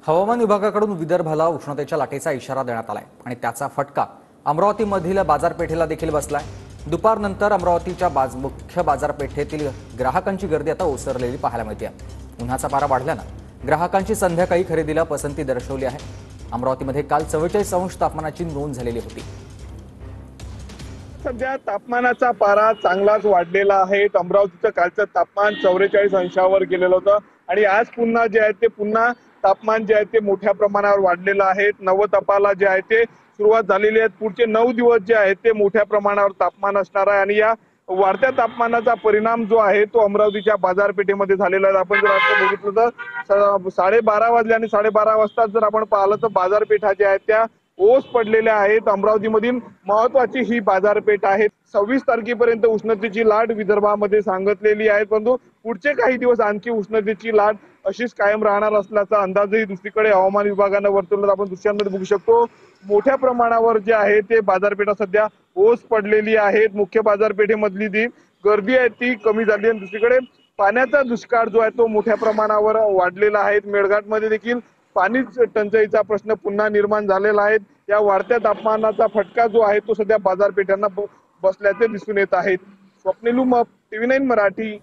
हवामान विभागाकडून विदर्भाला उष्णतेच्या लाटेचा इशारा देण्यात आलाय आणि त्याचा फटका अमरावतीमधील बाजारपेठेला देखील बसलाय। दुपारनंतर अमरावतीच्या मुख्य बाजारपेठेतील ग्राहकांची गर्दी आता ओसरलेली पाहायला मिळते। उन्हाचा पारा वाढल्यानं ग्राहकांची संध्याकाळी खरेदीला पसंती दर्शवली आहे। अमरावतीमध्ये काल 44 अंश तापमानाची नोंद झालेली होती। सध्या तापमानाचा पारा चांगलाच वाढलेला आहे। अमरावतीचं कालचं तापमान 44 अंशावर गेलेलं होतं आणि आज पुन्हा जे आहे ते पुन्हा तापमान जे आहे ते मोठ्या प्रमाणावर वाढलेलं आहे। नवतपाला जे आहे ते सुरुवात झालेली आहे। पुढचे 9 दिवस जे आहेत ते मोठ्या प्रमाणावर तापमान असणार आहे आणि या वाढत्या तापमानाचा परिणाम जो आहे तो अमरावतीच्या बाजारपेठेमध्ये झालेला आहे। आपण जर आता बघितलं तर 12:30 वाजले आणि 12:30 वाजता जर आपण पाहिलं तर बाजारपेठा ज्या आहेत त्या ओस पडलेल्या आहेत। अमरावतीमधील महत्त्वाची ही बाजारपेठ आहे। 26 तारखेपर्यंत उष्णतेची लाट विदर्भामध्ये सांगितलेली आहे, परंतु पुढचे काही दिवस आणखी उष्णतेची लाट अशीच कायम राहणार असल्याचा अंदाजही दुसरीकडे हवामान विभागानं वर्तवला। आपण दृश्यांमध्ये बघू शकतो मोठ्या प्रमाणावर जे आहे ते बाजारपेठा सध्या ओस पडलेली आहेत। मुख्य बाजारपेठेमधली जी गर्दी आहे ती कमी झाली आणि दुसरीकडे पाण्याचा दुष्काळ जो आहे तो मोठ्या प्रमाणावर वाढलेला आहे। मेळघाटमध्ये देखील पाणी टंचाईचा प्रश्न पुन्हा निर्माण झालेला आहे। या वाढत्या तापमानाचा फटका जो आहे तो सध्या बाजारपेठांना बसल्याचे दिसून येत आहे। स्वप्नील उमप, TV9 मराठी।